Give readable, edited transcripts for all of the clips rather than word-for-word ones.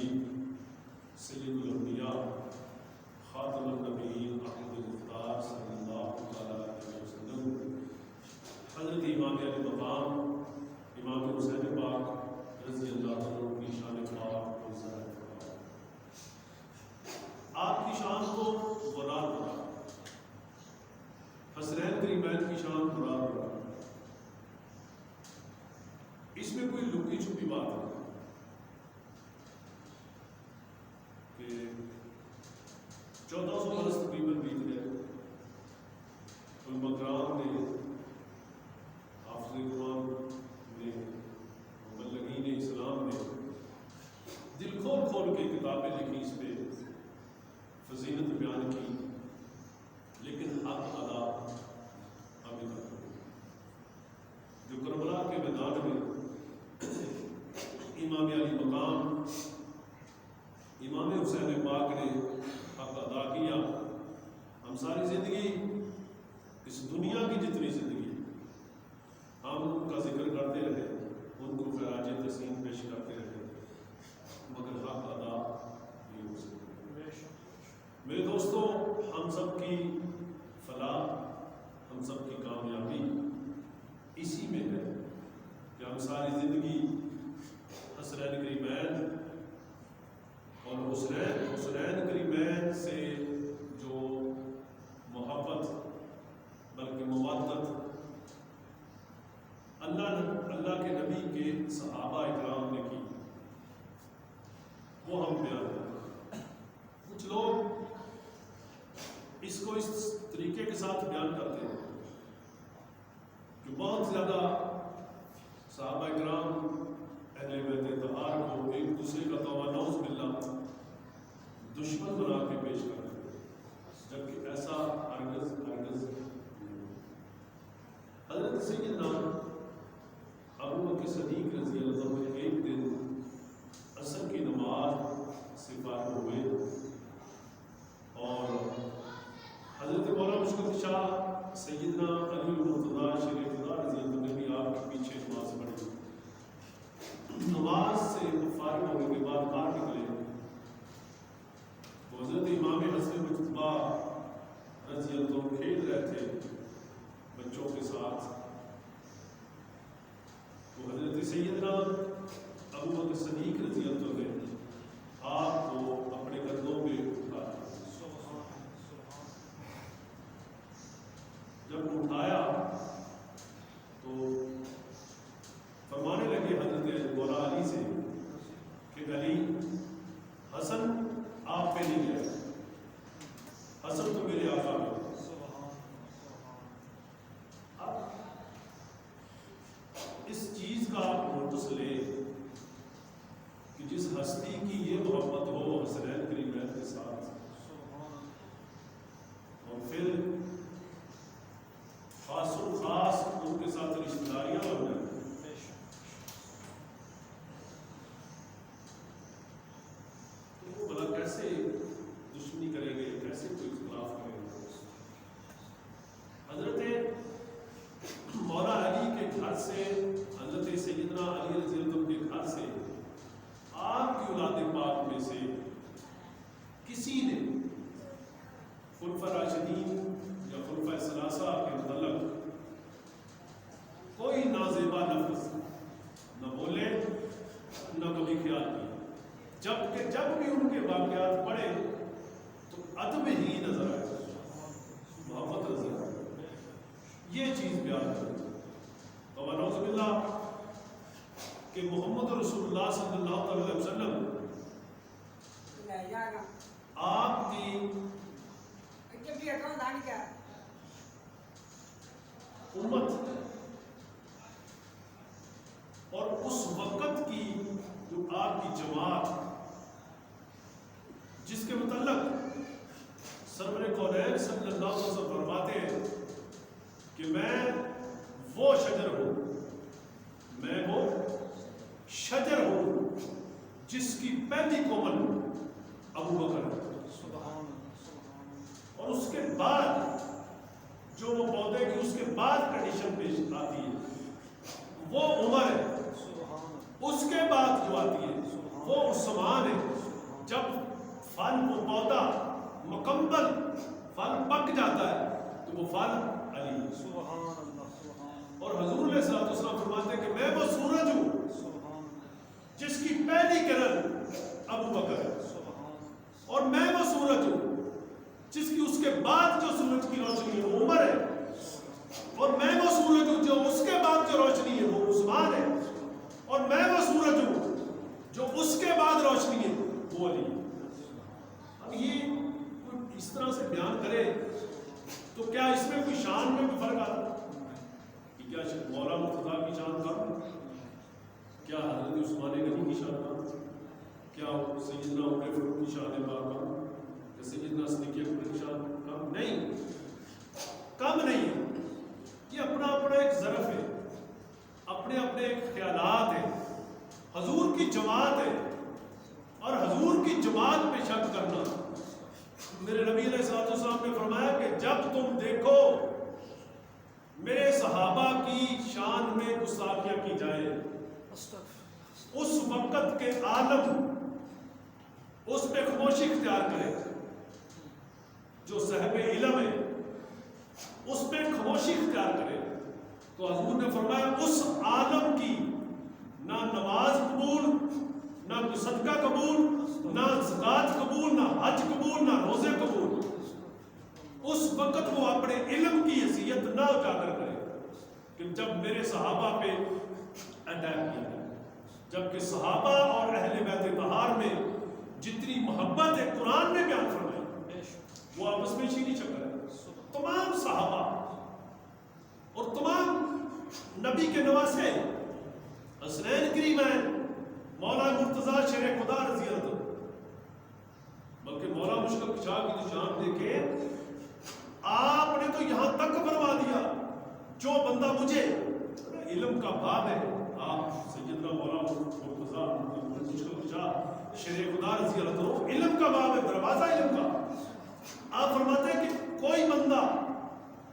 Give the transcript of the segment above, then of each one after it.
الحبیب سید الانبیاء خاتم النبیین احمد المختار صلی اللہ تعالیٰ علیہ وسلم حضرت امام علی مقام امام حسین پاک رضی اللہ عنہ کی شان پاک اور ظاہر فرمائے۔ آپ کی شان کو غرار بنا، حسنین کریمین کی شان غرار بنا، اس میں کوئی لکی چھپی بات نہیں کہ 1400 برس تقریباً بیت گئے، علماء کرام نے، حافظ قرآن نے، مبلغین اسلام نے دل کھول کھول کے کتابیں لکھی، اس پہ فضیلت بیان کی، لیکن حق ادا ابھی تک جو کربلا کے میدان میں امام علی مقام امام حسین پاک نے حق ادا کیا، ہم ساری زندگی اس دنیا کی جتنی زندگی ہم ان کا ذکر کرتے رہے، ان کو خراج تحسین پیش کرتے رہے، مگر حق ادا نہیں ہو سکے۔ میرے دوستو، ہم سب کی فلاح، ہم سب کی کامیابی اسی میں ہے کہ ہم ساری زندگی حسنین کریمین اور حسنین کریمین سے جو محبت بلکہ مودت اللہ کے نبی کے صحابہ اکرام نے کی، وہ ہم بیان کرتے ہیں۔ کچھ لوگ اس کو اس طریقے کے ساتھ بیان کرتے ہیں کہ بہت زیادہ صحابہ اکرام اہل بیت اطہار کو ایک دوسرے کا توبہ نعوذ باللہ دشمن بنا کے پیش کرتے ہیں، جبکہ ایسا ہرگز نہیں۔ حضرت سیدنا ابو بکر صدیق رضی اللہ عنہ ایک دن عصر کی نماز سے فارغ ہوئے اور حضرت مولانا مشکل شاہ سیدنا علی المرتضیٰ شریف اللہ رضی اللہ عنہ نے بھی آپ کے پیچھے نماز پڑھی۔ نماز سے فارغ ہونے کے بعد باہر نکلے تو حضرت امام حسن مجتبیٰ رضی اللہ عنہ کھیل رہے تھے بچوں کے ساتھ، تو حضرت سیدنا ابو بکر صدیق رضی اللہ عنہ نے آپ کو اپنے قدموں پہ اٹھایا۔ جب اٹھایا تو فرمانے لگے حضرت مولا علی سے کہ علی، حسن آپ پہ نہیں گیا، حسن تو میرے آقا میں۔ اب اس چیز کا آپ نوٹس لیں کہ جس ہستی کی یہ محبت ہو حسنین کریمین کے ساتھ، اور پھر خاص و خاص ان کے ساتھ رشتہ داریاں ہو جائیں، تو وہ بھلا کیسے دشمنی کریں گے، کیسے کوئی اختلاف کریں گے؟ حضرت مولا علی کے گھر سے، حضرت سیدنا علی رضی اللہ عنہ کے گھر سے، آپ کی اولاد پاک میں سے کسی نے خلفاء راشدین یا خلفاء ثلاثہ کے متعلق کوئی نازیبا لفظ نہ بولے، نہ کبھی خیال کیا، جبکہ جب بھی ان کے واقعات پڑھے تو ادب ہی نظر آئے، محبت نظر آئے، یہ چیز بیان کرتے ہیں۔ تو نعوذ باللہ کہ محمد رسول اللہ صلی اللہ علیہ وسلم آپ کی امت اور اس وقت کی جو آپ کی جماعت، جس کے متعلق سرور کونین صلی اللہ علیہ وسلم فرماتے ہیں کہ میں وہ شجر ہوں، میں وہ شجر ہوں جس کی پہلی کومل ابو بکر ہے، اور اس کے بعد جو وہ پودے کی اس کے بعد کنڈیشن پیش آتی ہے وہ عمر ہے، اس کے بعد جو آتی ہے وہ عثمان ہے، پھل وہ پودا مکمل پھل پک جاتا ہے تو وہ پھل علی ہے. سبحان اللہ سبحان اللہ. اور حضور علیہ الصلوۃ والسلام فرماتے ہیں کہ میں وہ سورج ہوں سبحان جس کی پہلی کرن ابو بکر ہے, اور میں وہ سورج ہوں جس کی اس کے بعد جو سورج کی روشنی ہے وہ عمر ہے, اور میں وہ سورج ہوں جو اس کے بعد جو روشنی ہے وہ عثمان ہے, اور میں وہ سورج ہوں جو اس کے بعد روشنی ہے وہ علی ہے. اب یہ اس طرح سے بیان کرے تو کیا اس میں کوئی شان میں کوئی فرق آتا کہ کیا مولا مرتضیٰ کی شان کم, کیا حضرت عثمان غنی کی شان کم, کیا سیدنا عمر فاروق کی شان کم, کیا سیدنا صدیق اکبر کی شان کم؟ نہیں, کم نہیں ہے. یہ اپنا اپنا ایک ظرف ہے, اپنے اپنے ایک خیالات ہیں. حضور کی جماعت ہے اور حضور کی جماعت پہ شک کرنا, میرے نبی علیہ الصلوۃ والسلام نے فرمایا کہ جب تم دیکھو میرے صحابہ کی شان میں گستاخیاں کی جائے اس وقت کے عالم اس پہ خاموشی اختیار کرے. جو صاحب علم ہے اس پہ خاموشی اختیار کرے. تو حضور نے فرمایا اس عالم کی نہ نماز قبول, نہ کوئی صدقہ قبول, نہ زکوٰۃ قبول, نہ حج قبول, نہ روزے قبول. اس وقت وہ اپنے علم کی حیثیت نہ اجاگر کرے کہ جب میرے صحابہ پہ اٹیک کیا گیا, جبکہ صحابہ اور اہل بیت طہار میں جتنی محبت ہے قرآن نے بیان فرمائی وہ آپس میں چینی چکر ہے. تمام صحابہ اور تمام نبی کے نواسے حسنین کریمین مولا مرتضیٰ شیر خدا رضی اللہ عنہ, بلکہ مولا مشکل شاہ کی جو شان دیکھیں, آپ نے تو یہاں تک فرما دیا جو بندہ مجھے علم کا باب ہے. آپ سیدنا مولا مرتضیٰ مشکل شاہ شیر خدا رضی اللہ عنہ علم کا باب ہے, دروازہ علم کا. آپ فرماتے ہیں کہ کوئی بندہ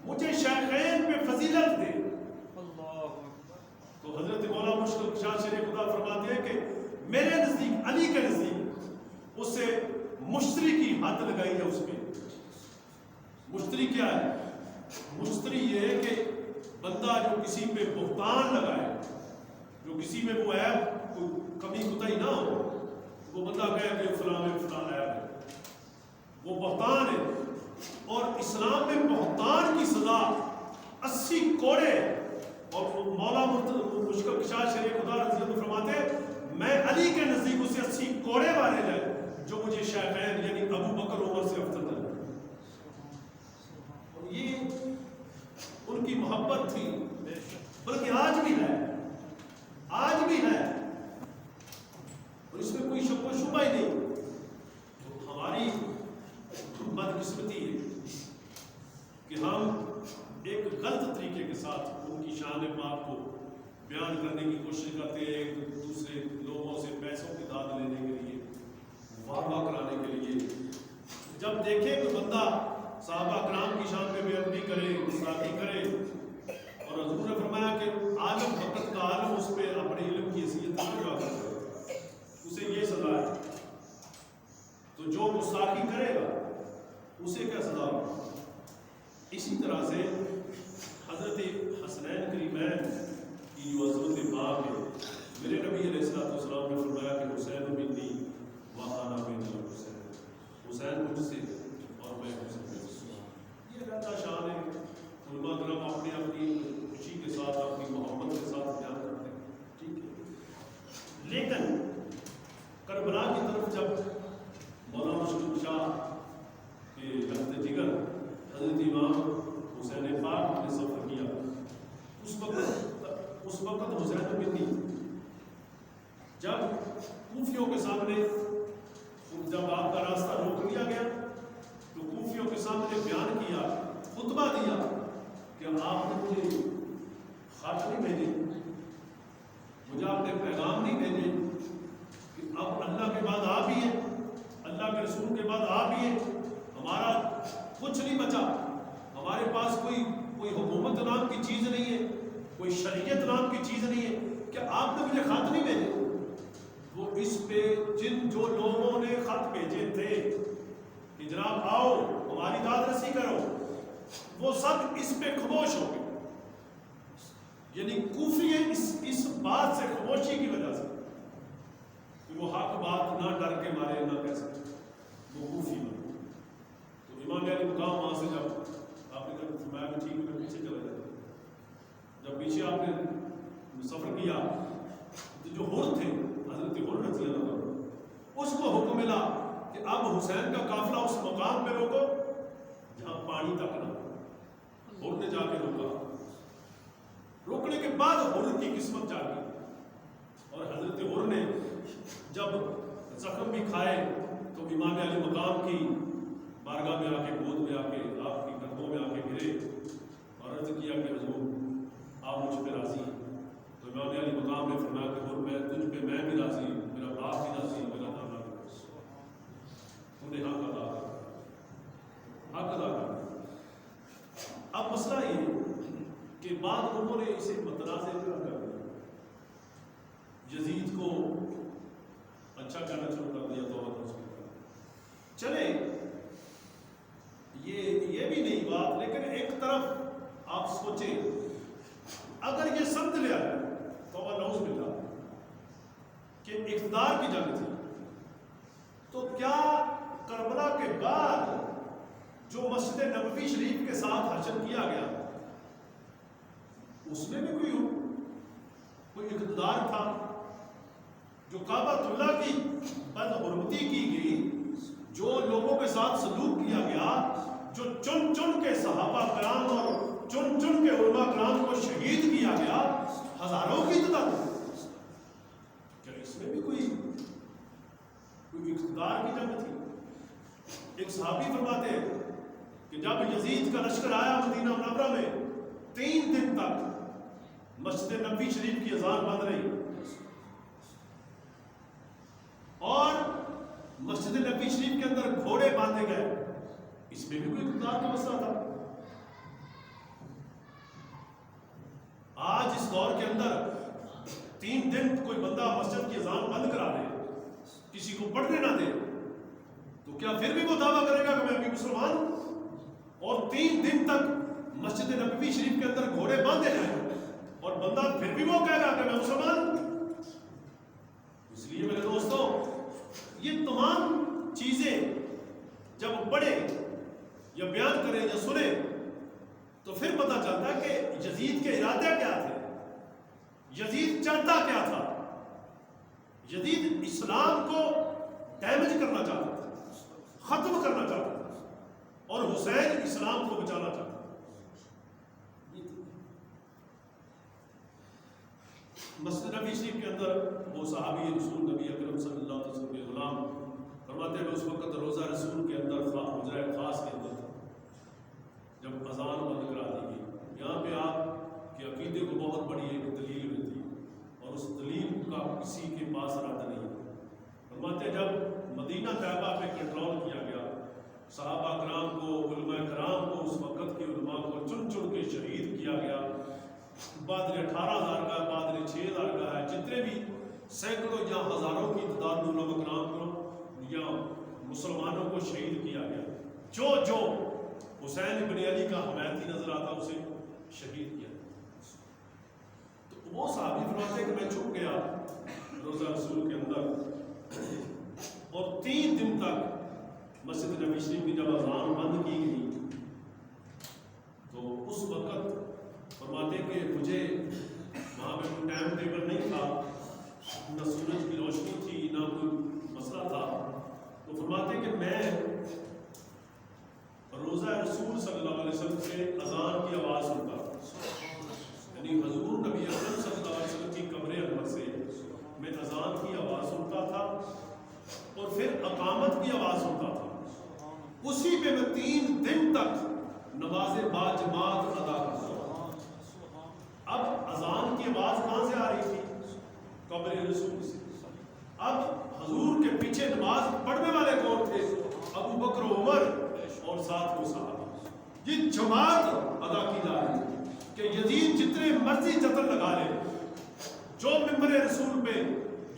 مجھے شیخین پہ فضیلت دے, تو حضرت مولا مشکل شاہ شیر خدا فرماتے ہیں کہ میرے نزدیک علی کے نزدیک اسے مشتری کی حد لگائی ہے. اس پہ مشتری کیا ہے؟ مشتری یہ ہے کہ بندہ جو کسی پہ بہتان لگائے, جو کسی میں وہ عیب کوئی کمی کوتاہی نہ ہو, وہ بندہ کہے کہ فلاں میں فلاں عیب ہے, وہ بہتان ہے. اور اسلام میں بہتان کی سزا 80 کوڑے. اور مولا مشکل شاہ شیر خدا رضی اللہ عنہ فرماتے ہیں میں علی کے نزدیک اسے 80 کوڑے مارے جائے جو مجھے شیخین یعنی ابو بکر عمر سے افضل ہے. اور یہ ان کی محبت تھی, بلکہ آج بھی ہے, آج بھی ہے, اور اس میں کوئی شک و شبہ ہی نہیں. تو ہماری بدقسمتی ہے کہ ہم ایک غلط طریقے کے ساتھ ان کی شان پاک کو بیان کرنے کی کوشش کرتے ہیں, ایک دوسرے لوگوں سے پیسوں کی داد لینے کے لیے, واہ واہ کرانے کے لیے. جب دیکھیں کہ بندہ صحابہ کرام کی شان میں بے ادبی کرے, گستاخی کرے, اور حضور نے فرمایا کہ عالم وقت کا عالم اس پہ اپنے علم کی حیثیت نہ اجاگر کرے, اسے یہ سزا ہے. تو جو گستاخی کرے گا اسے کیا سزا ہوگا؟ اسی طرح سے حضرت حسنین کریمین کی جو عظمت باب ہے, میرے نبی علیہ الصلوۃ والسلام نے فرمایا کہ حسین منی وانا من الحسین, حسین مجھ سے اور میں حسین سے. یہ رہتا شان ہے. علماء کرام اپنی اپنی خوشی کے ساتھ اپنی محبت کے ساتھ بیان کرتے ہیں, ٹھیک ہے. لیکن کربلا کی طرف جب مولانا مشکل شاہ کے لخت جگر حضرت امام حسین پاک نے سفر کیا, اس وقت حسین بن جب کوفیوں کے سامنے جب آپ کا راستہ روک لیا گیا تو کوفیوں کے سامنے بیان کیا, خطبہ دیا کہ آپ نے مجھے خط نہیں بھیجے, مجھے آپ نے پیغام نہیں بھیجے کہ اب اللہ کے بعد آپ ہی ہیں, اللہ کے رسول کے بعد آپ ہی ہیں, ہمارا کچھ نہیں بچا, ہمارے پاس کوئی حکومت نام کی چیز نہیں ہے, کوئی شریعت نام کی چیز نہیں ہے, کہ آپ نے مجھے خط نہیں بھیجے. وہ اس پہ جو لوگوں نے خط بھیجے تھے کہ جناب آؤ ہماری داد رسی کرو، وہ سب اس پہ خاموش ہو گئے. یعنی کوفی اس بات سے خاموشی کی وجہ سے کہ وہ حق بات نہ ڈر کے مارے نہ کہہ سکتے، وہ کوفی بنے. تو امام علی مقام وہاں سے جب آپ نے کہا فرمایا کہ ٹھیک ہے پیچھے چلا جاتا. جب پیچھے آپ نے سفر کیا تو جو ہر تھے حضرت ہر رضی اللہ عنہ، اس کو حکم ملا کہ اب حسین کا قافلہ اس مقام پہ روکو جہاں پانی تک نہ. ہر نے جا کے روکا. روکنے کے بعد ہر کی قسمت جاگی اور حضرت ہر نے جب زخم بھی کھائے تو امام علی مقام کی بارگاہ میں آ کے گود میں آ کے آپ کی قدموں میں آ کے گرے اور عرض کیا کہ حضور آپ مجھ پہ راضی ہیں. تو امام علی مقام نے فرمایا کہ ہر میں تجھ پہ میں بھی راضی ہوں، میرا باپ بھی راضی ہے، میرا دادا بھی راضی ہے. تو نے حق ادا کر حق ادا کر. اب مسئلہ یہ کہ بعد لوگوں نے اسے متنازع کر دیا، یزید کو اچھا کہنا شروع کر دیا. تو چلے یہ بھی نہیں بات، لیکن ایک طرف آپ سوچیں اگر یہ سمجھ لیا جائے تو نعوذ باللہ کہ اقتدار کی جنگ تھی، تو کیا کربلا کے بعد جو مسجد نبوی شریف کے ساتھ حشر کیا گیا اس میں بھی کوئی اقتدار تھا؟ جو کعبۃ اللہ کی بدحرمتی کی گئی، جو لوگوں کے ساتھ سلوک کیا گیا، جو چن چن کے صحابہ کرام اور چن چن کے علماء کرام کو شہید کیا گیا، ہزاروں کی تعداد، کیا اس میں بھی کوئی اقتدار کی جنگ تھی؟ ایک صحابی فرماتے ہیں کہ جب یزید کا لشکر آیا مدینہ منورہ میں 3 دن تک مسجد نبوی شریف کی اذان بند رہی اور مسجد نبوی شریف کے اندر گھوڑے باندھے گئے. اس میں بھی کوئی اقتدار کا مسئلہ تھا؟ آج اس دور کے اندر 3 دن کوئی بندہ مسجد کی اذان بند کرا دے، کسی کو پڑھنے نہ دے، تو کیا پھر بھی وہ دعویٰ کرے گا کہ میں بھی مسلمان ہوں؟ اور 3 دن تک مسجد نبوی شریف کے اندر گھوڑے باندھے جائیں اور بندہ پھر بھی وہ کہے گا کہ میں مسلمان ہوں؟ اس لیے میرے دوستوں یہ تمام چیزیں جب پڑھے یا بیان کریں یا سنیں تو پھر پتہ چلتا ہے کہ یزید کے ارادے کیا تھے، یزید چاہتا کیا تھا. یزید اسلام کو ڈیمیج کرنا چاہتا تھا، ختم کرنا چاہتا تھا، اور حسین اسلام کو بچانا چاہتا تھا. مسجد نبی شریف کے اندر وہ صحابی رسول نبی اکرم صلی اللہ علیہ وسلم کے غلام فرماتے ہیں کہ اس وقت روزہ رسول کے اندر حجرہ خاص کے اندر جب اذان بند کرا دی گئی. یہاں پہ آپ کے عقیدے کو بہت بڑی ایک دلیل ملتی ہے اور اس دلیل کا کسی کے پاس رد نہیں. فرماتے ہیں جب مدینہ طیبہ پہ کنٹرول کیا گیا، صحابہ کرام کو، علماء کرام کو، اس وقت کے علماء کو چن چن کے شہید کیا گیا. بعد نے 18,000 کا، بعد نے 6,000 کا ہے، جتنے بھی سینکڑوں یا ہزاروں کی تعداد میں علماء کرام کو یا مسلمانوں کو شہید کیا گیا. جو حسین بن علی کا حمایتی نظر آتا اسے شہید کیا. تو وہ صحابی فرماتے ہیں کہ میں چھپ گیا روزہ رسول کے اندر اور 3 دن تک مسجد نبی شریف کی جب اذان بند کی گئی تو اس وقت فرماتے کہ مجھے وہاں پہ کوئی ٹائم ٹیبل نہیں تھا، نہ سورج کی روشنی تھی، نہ کوئی مسئلہ تھا. تو فرماتے کہ میں روزہ رسول صلی اللہ علیہ وسلم سے اذان کی آواز سنتا، یعنی حضور نبی اکرم صلی اللہ علیہ وسلم کی قبر انور سے میں اذان کی آواز سنتا تھا اور پھر اقامت کی آواز سنتا تھا. اسی پہ میں 3 دن تک نماز باجماعت ادا کرتا. اب اذان کی آواز کہاں سے آ رہی تھی؟ قبر رسول سے. اب حضور کے پیچھے نماز پڑھنے والے کون تھے؟ ابو بکر و عمر اور ساتھ وہ صحابہ. یہ جماعت ادا کی جا رہی ہے کہ یزید جتنے مرضی جتن لگا لے، جو ممبر رسول پہ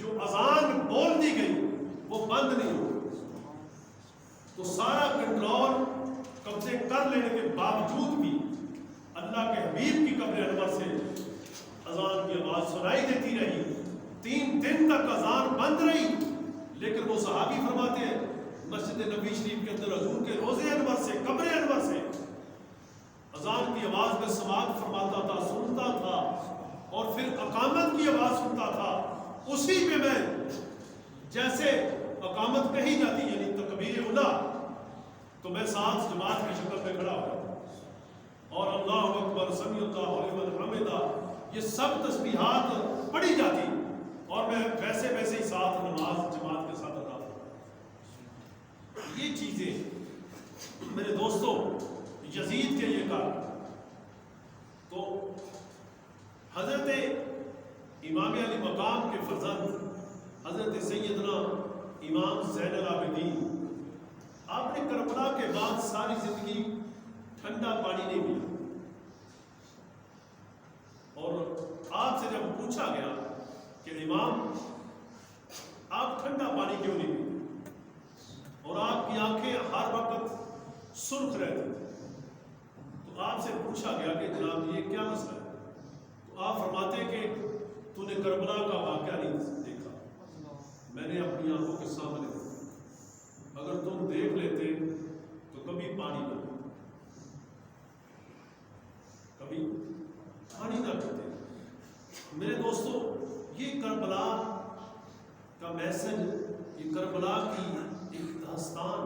جو اذان بول دی گئی وہ بند نہیں ہوئی، تو سارا کنٹرول قبضے کر لینے کے باوجود بھی اللہ کے حبیب کی قبر انور سے اذان کی آواز سنائی دیتی رہی، 3 دن تک اذان بند رہی۔ لیکن وہ صحابی فرماتے ہیں مسجد نبی شریف کے اندر حضور کے روضے انور سے، قبر انور سے اذان کی آواز میں سماعت فرماتا تھا، سنتا تھا، اور پھر اقامت کی آواز سنتا تھا۔ اسی پہ میں جیسے اقامت کہی جاتی یعنی تکبیر اولا، تو میں ساتھ جماعت کی شکل میں کھڑا ہوا اور اللہ اکبر سمیع اللہ لمن حمدہ یہ سب تسبیحات پڑھی جاتی، اور میں ویسے ہی ساتھ نماز جماعت کے ساتھ ادا کرتا۔ یہ چیزیں میرے دوستوں یزید کے یہ کار، تو حضرت امام علی مقام کے فرزند حضرت سیدنا امام زین العابدین، آپ نے کربلا کے بعد ساری زندگی ٹھنڈا پانی نہیں پیا، اور آپ سے جب پوچھا گیا کہ امام آپ ٹھنڈا پانی کیوں نہیں پیتے اور آپ کی آنکھیں ہر وقت سرخ رہتی، تو آپ سے پوچھا گیا کہ جناب یہ کیا مسئلہ ہے؟ تو آپ فرماتے کہ تو نے کربلا کا واقعہ نہیں دیکھا، میں نے اپنی آنکھوں کے سامنے دیکھا، اگر تم دیکھ لیتے تو کبھی پانی نہ پیتے۔ میرے دوستو یہ کربلا کا میسج، یہ کربلا کی ایک داستان،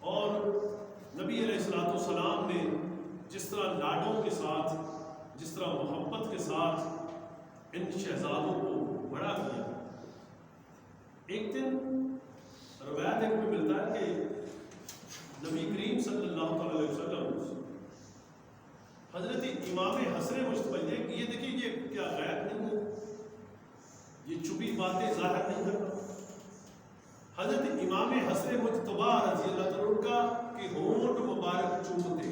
اور نبی علیہ السلام نے جس طرح لاڈوں کے ساتھ، جس طرح محبت کے ساتھ ان شہزادوں کو بڑا کیا۔ ایک دن روایت ایک میں ملتا ہے کہ نبی کریم صلی اللہ علیہ وسلم حضرت امام حسن مجتبی، یہ دیکھیے یہ کیا غیب نہیں ہے، یہ چھپی باتیں ظاہر نہیں کرتا۔ حضرت امام حسن مجتبی رضی اللہ عنہ کا کہ ہونٹ مبارک چومتے،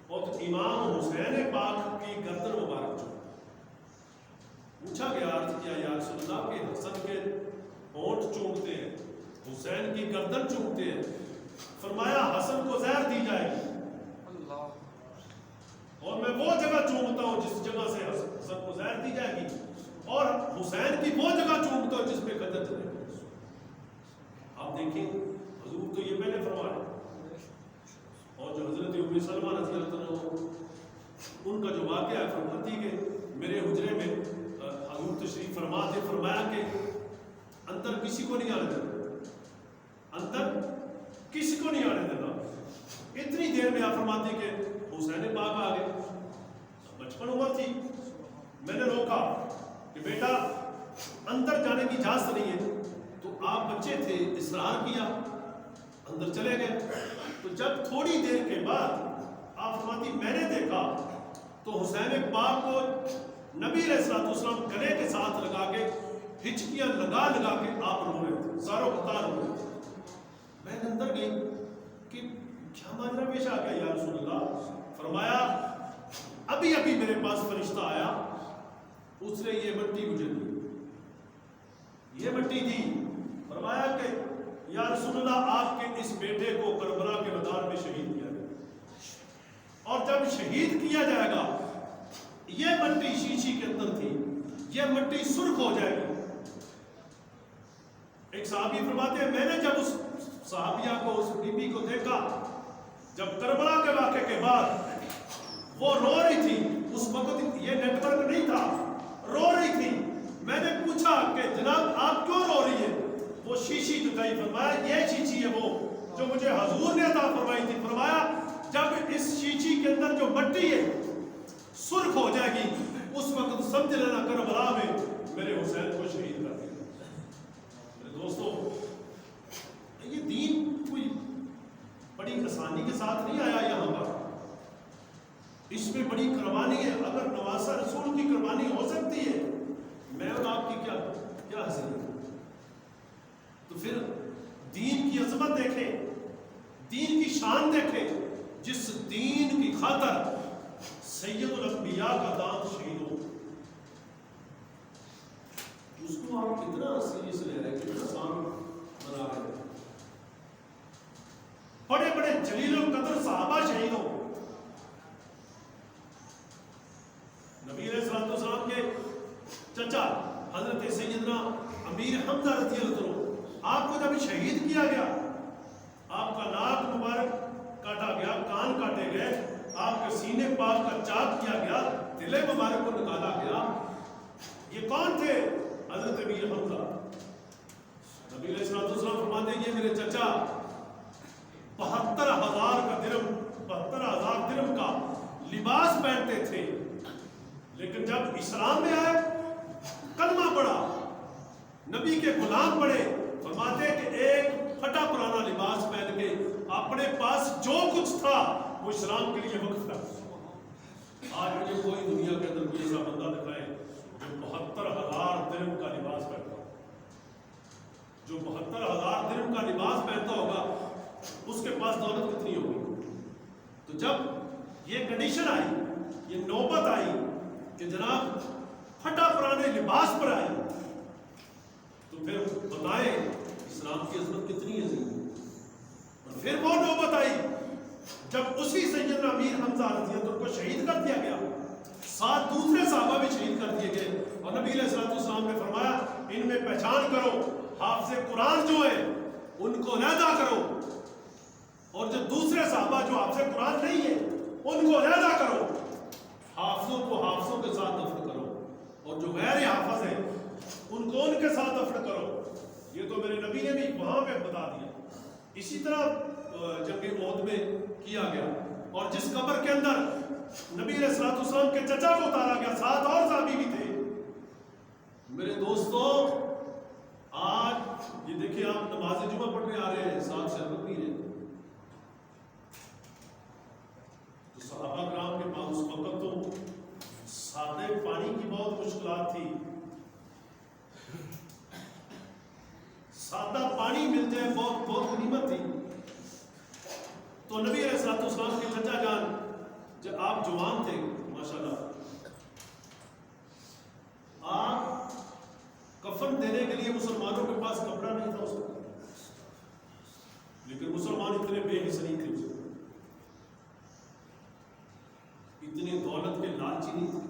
اور امام حسین پاک کی گردن مبارک چومتے۔ پوچھا گیا، عرض کیا یا رسول اللہ کہ حسن کے ہونٹ چومتے ہیں، حسین کی گردن چومتے ہیں، فرمایا حسن کو زہر دی جائے گی، اور میں وہ جگہ چومتا ہوں جس جگہ سے حسن کو زہر دی جائے گی، اور حسین کی وہ جگہ چومتا ہوں جس پہ خنجر چلے گا۔ آپ دیکھیں حضور تو یہ پہلے فرمایا، اور جو حضرت ام سلمہ رضی اللہ عنہ ان کا جو واقعہ ہے، فرماتی کہ میرے حجرے میں حضور تشریف فرماتے، فرمایا کہ اندر کسی کو نہیں آنے دینا، اندر کسی کو نہیں آنے دینا۔ اتنی دیر میں آپ فرماتے کہ حسین پاک آ گئے، بچپن عمر تھی، میں نے روکا کہ بیٹا اندر جانے کی اجازت نہیں ہے، تو آپ بچے تھے، اصرار کیا، اندر چلے گئے۔ تو جب تھوڑی دیر کے بعد آپ فرماتی میں نے دیکھا تو حسین پاک کو نبی علیہ السلام گلے کے ساتھ لگا کے ہچکیاں لگا کے آپ رو رہے تھے، زاروں قطار رو رہے تھے۔ میں اندر گئی کہ کیا ماجرا پیش آ گیا یا رسول اللہ؟ فرمایا ابھی میرے پاس فرشتہ آیا، اس نے یہ مٹی مجھے دی، یہ مٹی دی، فرمایا کہ یا رسول اللہ آپ کے اس بیٹے کو کربلا کے میدان میں شہید کیا گیا، اور جب شہید کیا جائے گا یہ مٹی شیشی کے اندر تھی، یہ مٹی سرخ ہو جائے گی۔ ایک صحابی فرماتے ہیں میں نے جب اس صحابیہ کو، اس بی بی کو دیکھا، جب کربلا کے واقعے کے بعد وہ رو رہی تھی، اس وقت یہ نیٹ ورک نہیں تھا، رو رہی تھی، میں نے پوچھا کہ جناب آپ کیوں رو رہی ہے؟ وہ شیشی دکھائی، فرمایا یہ شیشی ہے وہ جو مجھے حضور نے عطا فرمائی تھی، فرمایا جب اس شیشی کے اندر جو مٹی ہے سرخ ہو جائے گی، اس وقت سمجھ لینا کربلا میں میرے حسین کو شہید کر دیا۔ میرے دوستو یہ دین کوئی بڑی آسانی کے ساتھ نہیں آیا یہاں پر، اس میں بڑی قربانی ہے۔ اگر نواسہ رسول کی قربانی ہو سکتی ہے، میں اور آپ کی کیا حاصل ہے؟ تو پھر دین کی عظمت دیکھیں، دین کی شان دیکھیں، جس دین کی خاطر سید الانبیاء کا دانت شہید ہو، اس کو آپ کتنا سیریس لے رہے ہیں، کتنا آسان بنا رہے ہیں. بڑے بڑے جلیل القدر صحابہ شہید ہو. نبی علیہ الصلوۃ والسلام کے چچا حضرت سیدنا امیر حمزہ رضی اللہ عنہ، آپ کو جب شہید کیا گیا، آپ کا ناک مبارک کاٹا گیا، کان کاٹے گئے، آپ کے سینے پاک کا چاک کیا گیا، دل مبارک کو نکالا گیا. یہ کون تھے؟ حضرت امیر حمزہ. نبی علیہ الصلوۃ والسلام فرماتے ہیں یہ میرے چچا 72,000 کا درم، 72,000 درم کا لباس پہنتے تھے، لیکن جب اسلام میں آئے، کلمہ پڑھا، نبی کے غلام بڑے، فرماتے کہ ایک پھٹا پرانا لباس پہن کے اپنے پاس جو کچھ تھا وہ اسلام کے لیے وقف تھا. آج مجھے کوئی دنیا کے اندر کوئی ایسا بندہ دکھائے جو 72,000 درم کا لباس پہنتا ہوگا، جو 72,000 درم کا لباس پہنتا ہوگا، اس کے پاس دولت کتنی ہوگی؟ تو جب یہ کنڈیشن آئی، یہ نوبت آئی کہ جناب پھٹا پرانے لباس پر آئی، تو پھر بتائیں اسلام کی عظمت کتنی عظیم ہے. اور پھر وہ نوبت آئی جب اسی سیدنا امیر حمزہ رضی اللہ عنہ کو شہید کر دیا گیا، 7 دوسرے صحابہ بھی شہید کر دیے گئے، اور نبی علیہ الصلوۃ والسلام نے فرمایا ان میں پہچان کرو، حافظ قرآن جو ہیں ان کو علیحدہ کرو، اور جو دوسرے صحابہ جو حافظ قرآن نہیں ہیں ان کو علیحدہ کرو. حافظوں کو حافظوں کے ساتھ دفن کرو، اور جو غیر حافظ ہیں ان کو ان کے ساتھ دفن کرو. یہ تو میرے نبی نے بھی وہاں پہ بتا دیا. اسی طرح جنگ احد میں کیا گیا، اور جس قبر کے اندر نبی علیہ الصلوۃ والسلام کے چچا کو اتارا گیا، 7 اور صحابی بھی تھے. میرے دوستوں، آج یہ دیکھیں آپ نماز جمعہ پڑھنے آ رہے ہیں، ساتھ شربت بھی ہے. تو صحابہ کرام کے پاس اس وقت تو سادے پانی کی بہت مشکلات تھی. سادہ پانی مل جائے بہت غنیمت تھی. تو نبی علیہ الصلوۃ والسلام کے چچا جان جب آپ جوان تھے ماشاءاللہ، آپ کفن دینے کے لیے مسلمانوں کے پاس کپڑا نہیں تھا اس وقت، لیکن مسلمان اتنے بے حس نہیں تھے، اس وقت اتنے دولت کے لالچی نہیں تھے،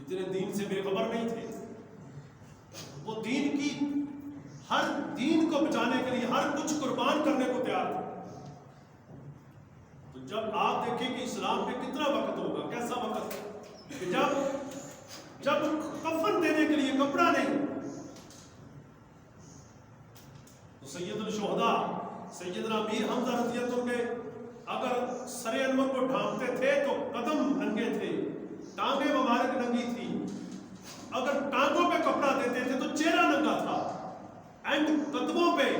اتنے دین سے بے خبر نہیں تھے. وہ دین کی ہر دین کو بچانے کے لیے ہر کچھ قربان کرنے کو تیار تھے. تو جب آپ دیکھیں کہ اسلام میں کتنا وقت ہوگا، کیسا وقت کہ جب کفن دینے کے لیے کپڑا نہیں، تو سید الشہداء سیدنا امیر حمزہ رضی اللہ عنہ کے اگر سر انور کو ڈھانپتے تھے تو قدم ننگے تھے، ٹانگیں مبارک ننگی تھی. اگر ٹانگوں پہ کپڑا دیتے تھے تو چہرہ ننگا تھا، اینڈ قدموں پہ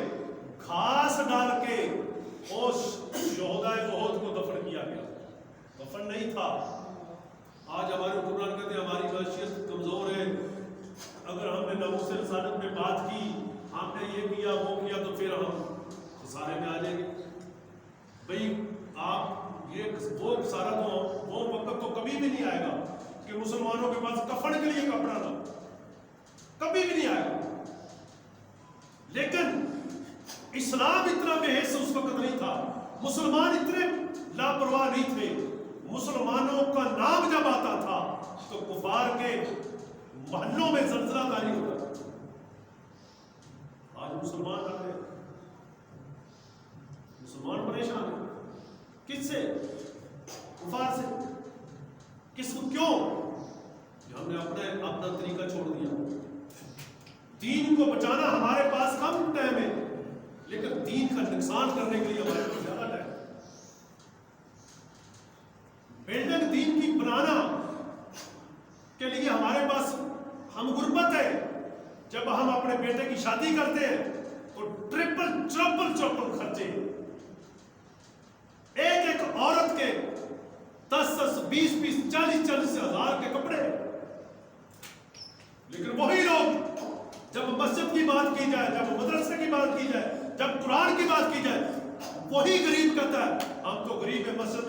گھاس ڈال کے اس شہدائے احد کو دفن کیا گیا. دفن نہیں تھا. آج ہمارے حکمران کہتے ہیں ہماری معیشت کمزور ہے، اگر ہم نے ناموس رسالت میں بات کی، ہم نے یہ کیا وہ کیا، تو پھر ہم خسارے میں آ جائیں گے. بھئی آپ یہ وہ سارا تو وہ وقت تو کبھی بھی نہیں آئے گا کہ مسلمانوں کے پاس کفن کے لیے کپڑا نہ، کبھی بھی نہیں آئے گا. لیکن اسلام اتنا بے حس اس وقت نہیں تھا، مسلمان اتنے لاپرواہ نہیں تھے. مسلمانوں کا نام جب آتا تھا تو کفار کے محلوں میں زلزلہ طاری ہوتا تھا. آج مسلمان آ گئے، مسلمان پریشان ہیں. کس سے؟ کفار سے. کس کو؟ کیوں؟ کہ ہم نے اپنا طریقہ چھوڑ دیا. دین کو بچانا ہمارے پاس کم ٹائم ہے، لیکن دین کا نقصان کرنے کے لیے ہمارے پاس زیادہ ٹائم ہے. بلڈنگ دین کی بنانا کے لیے ہمارے پاس ہم غربت ہے. جب ہم اپنے بیٹے کی شادی کرتے ہیں تو ٹرپل خرچے. ایک عورت کے 10 20 40 ہزار کے کپڑے. لیکن وہی لوگ جب مسجد کی بات کی جائے، جب مدرسے کی بات کی جائے، جب قرآن کی بات کی جائے، وہی غریب کہتا ہے ہم تو غریب ہیں، مسجد